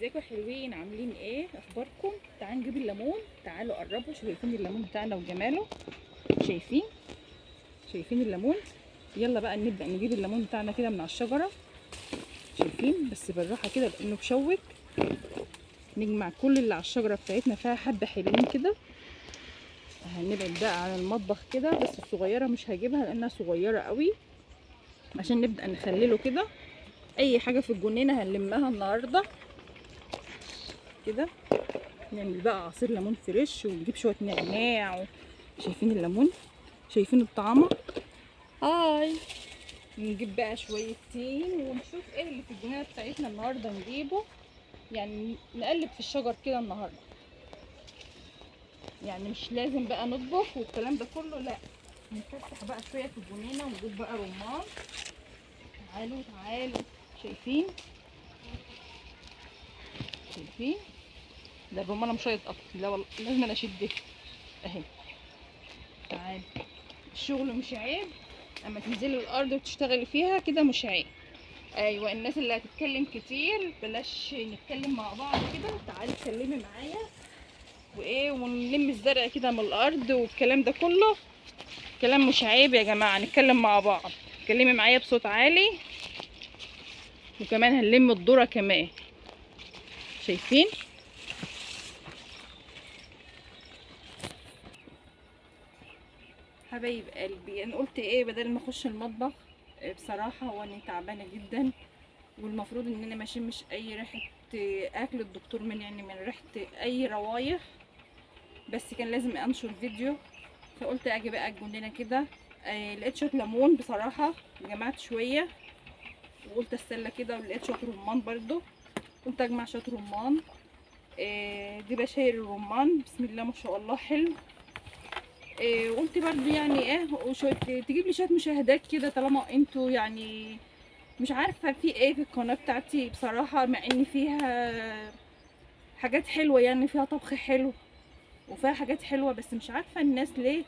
ازيكم يا حلوين؟ عاملين ايه؟ اخباركم؟ تعالوا نجيب الليمون. تعالوا قربوا. شايفين الليمون بتاعنا وجماله؟ شايفين الليمون؟ يلا بقى نبدا نجيب الليمون بتاعنا كده من على الشجره. شايفين؟ بس بالراحه كده لانه مشوك. نجمع كل اللي على الشجره بتاعتنا فيها حبه حلوين كده. هنبعد بقى على المطبخ كده، بس الصغيره مش هجيبها لانها صغيره قوي، عشان نبدا نخلله كده. اي حاجه في الجنينه هنلمها النهارده كده. نعمل بقى عصير ليمون فريش ونجيب شويه نعناع. شايفين الليمون؟ شايفين الطعامه؟ هاي. نجيب بقى شويه تين ونشوف ايه اللي في الجنينه بتاعتنا النهارده نجيبه. يعني نقلب في الشجر كده النهارده، يعني مش لازم بقى نطبخ والكلام ده كله، لا. نفتح بقى شويه في الجنينه ونجيب بقى رمان. تعالوا. شايفين؟ ده الرمان مشيط اكتر. لا والله لازم انا اشده اهي. تعالوا. الشغل مش عيب، اما تنزلي الارض وتشتغلي فيها كده مش عيب. ايوه، الناس اللي هتتكلم كتير بلاش نتكلم مع بعض كده. تعالي اتكلمي معايا ونلم الزرع كده من الارض والكلام ده كله. كلام مش عيب يا جماعه، نتكلم مع بعض. اتكلمي معايا بصوت عالي، وكمان هنلم الذره كمان. شايفين؟ حبايب قلبي، انا قلت ايه بدل ما اخش المطبخ؟ بصراحه هو اني تعبانه جدا، والمفروض ان انا ما اشمش اي ريحه اكل. الدكتور من يعني من ريحه اي روايح، بس كان لازم انشر فيديو. فقلت اجي بقى الجنينه كده. لقيت شويه ليمون بصراحه، جمعت شويه وقلت استنى كده، ولقيت شويه رمان برضو، قلت اجمع شويه رمان. دي بشاير الرمان، بسم الله ما شاء الله حلو. قلت برضو يعني ايه وشويه تجيب لي شويه مشاهدات كده، طالما انتوا يعني مش عارفه في ايه في القناه بتاعتي بصراحه، مع ان فيها حاجات حلوه، يعني فيها طبخ حلو وفيها حاجات حلوه، بس مش عارفه الناس ليه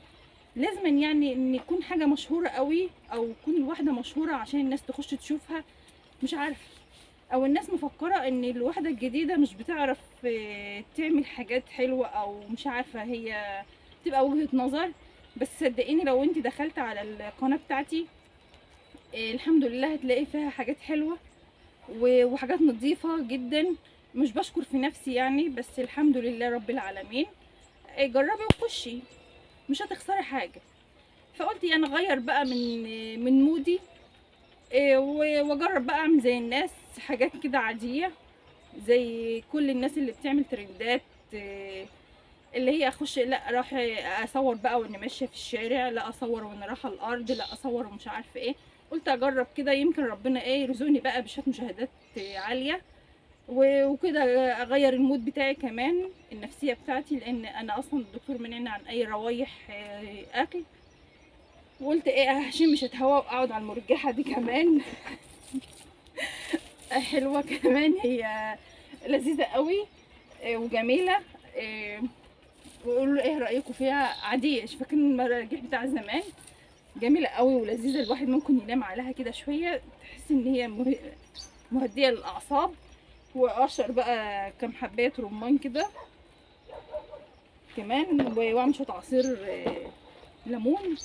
لازم يعني ان يكون حاجه مشهوره قوي، او يكون الواحده مشهوره عشان الناس تخش تشوفها. مش عارفه، او الناس مفكره ان الواحده الجديده مش بتعرف تعمل حاجات حلوه، او مش عارفه، هي تبقى وجهه نظر. بس صدقيني لو انت دخلت على القناه بتاعتي الحمد لله هتلاقي فيها حاجات حلوه وحاجات نظيفه جدا. مش بشكر في نفسي يعني، بس الحمد لله رب العالمين. جربي وخشي، مش هتخسري حاجه. فقلت يعني اغير بقى من مودي، واجرب بقى اعمل زي الناس حاجات كده عاديه، زي كل الناس اللي بتعمل ترندات. اللي هي اخش لا راح اصور بقى وانا ماشيه في الشارع، لا اصور وانا رايحه الارض، لا اصور ومش عارفه ايه. قلت اجرب كده، يمكن ربنا يرزقني بقى بشويه مشاهدات عاليه، وكده اغير المود بتاعي كمان، النفسيه بتاعتي، لان انا اصلا الدكتور منعني عن اي روايح اكل. وقلت ايه هشم الهوا واقعد على المرجحه دي كمان. حلوه كمان، هي لذيذه قوي وجميله. وقولوا ايه رايكم فيها؟ عاديه، مش فاكرين المراجيح بتاع زمان؟ جميله قوي ولذيذه، الواحد ممكن ينام عليها كده شويه، تحس ان هي مهديه للاعصاب. واقشر بقى كام حبايه رمان كده كمان، واعمل شويه عصير ليمون.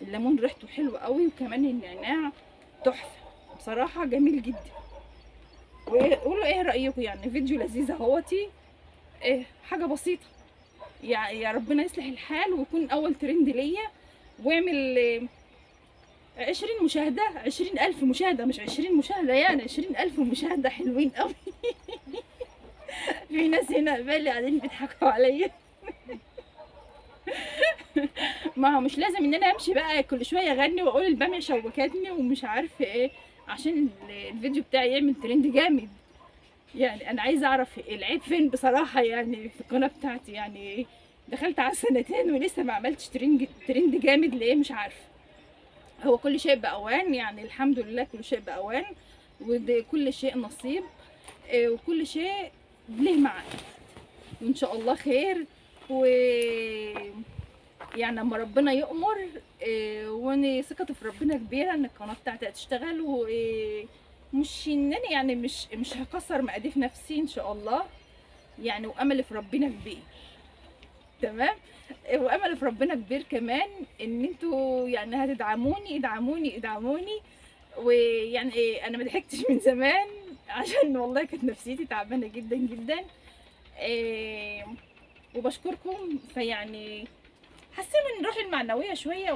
الليمون ريحته حلوه قوي، وكمان النعناع تحفه بصراحه، جميل جدا. وقولوا ايه رايكم؟ يعني فيديو لذيذ اهوتي، حاجه بسيطه. يا ربنا يصلح الحال ويكون اول ترند ليا، واعمل 20 مشاهده، 20,000 مشاهده، مش 20 مشاهده يعني 20,000 مشاهده، حلوين قوي. في ناس هنا بالي قاعدين بيضحكوا عليا. ما هو مش لازم ان انا امشي بقى كل شويه اغني واقول الباميه شوكتني ومش عارفه ايه عشان الفيديو بتاعي يعمل ترند جامد. يعني انا عايزه اعرف العيب فين بصراحه، يعني في القناه بتاعتي يعني دخلت على سنتين ولسه ما عملتش ترند جامد ليه؟ مش عارفه. هو كل شيء باوان، يعني الحمد لله كل شيء باوان، وكل شيء نصيب. وكل شيء له ميعاد، وان شاء الله خير. و يعني لما ربنا يأمر، وانا ثقتي في ربنا كبيره ان القناه بتاعتي هتشتغل مش ان انا يعني مش هكسر مقاديف نفسي ان شاء الله يعني، وامل في ربنا كبير. تمام. وامل في ربنا كبير كمان ان انتوا يعني هتدعموني، ادعموني ادعموني. ويعني ايه، انا ما ضحكتش من زمان عشان والله كانت نفسيتي تعبانه جدا جدا. إيه، وبشكركم. فيعني حسنا من الروح المعنويه شويه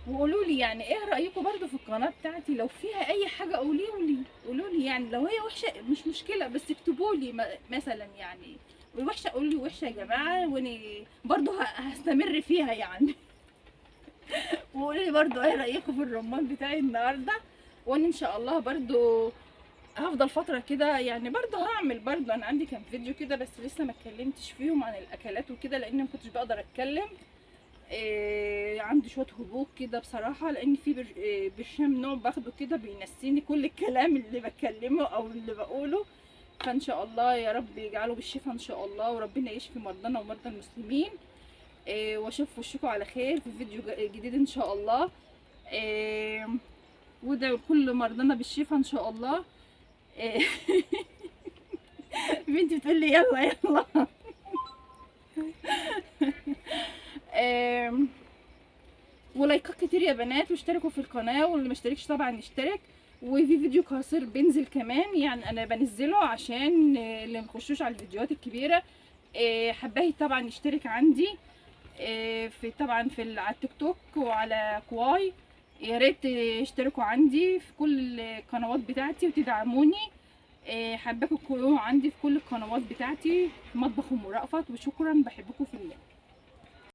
وقولوا لي يعني ايه رايكم برضو في القناه بتاعتي. لو فيها اي حاجه قولوا لي يعني. لو هي وحشه مش مشكله، بس اكتبوا لي مثلا يعني. وحشه قولوا لي وحشه يا جماعه، وانا برضو هستمر فيها يعني. وقولوا لي برضو ايه رايكم في الرمان بتاعي النهارده. وانا ان شاء الله برضو هفضل فتره كده يعني، برضو هعمل برضو. انا عندي كام فيديو كده بس لسه ما اتكلمتش فيهم عن الاكلات وكده، لان ما كنتش بقدر اتكلم. عندي شويه هبوط كده بصراحه، لان في برشام نوع باخده كده بينسيني كل الكلام اللي بتكلمه او اللي بقوله. فان شاء الله يا رب يجعله بالشفاء ان شاء الله، وربنا يشفي مرضانا ومرضى المسلمين. واشوف وشكم على خير في فيديو جديد ان شاء الله. وادعوا كل مرضانا بالشفاء ان شاء الله. آه، بنتي بتقول لي يلا يلا. آم، ولايكات كتير يا بنات، واشتركوا في القناه، واللي ما اشتركش طبعا يشترك. وفي فيديو قصير بينزل كمان يعني، انا بنزله عشان اللي مخشوش على الفيديوهات الكبيره. حباهي طبعا يشترك عندي في طبعا على التيك توك وعلى كواي. يا ريت اشتركوا عندي في كل القنوات بتاعتي وتدعموني. حباكم تكونوا عندي في كل القنوات بتاعتي، مطبخ ام رأفت. وشكرا، بحبكم في الله.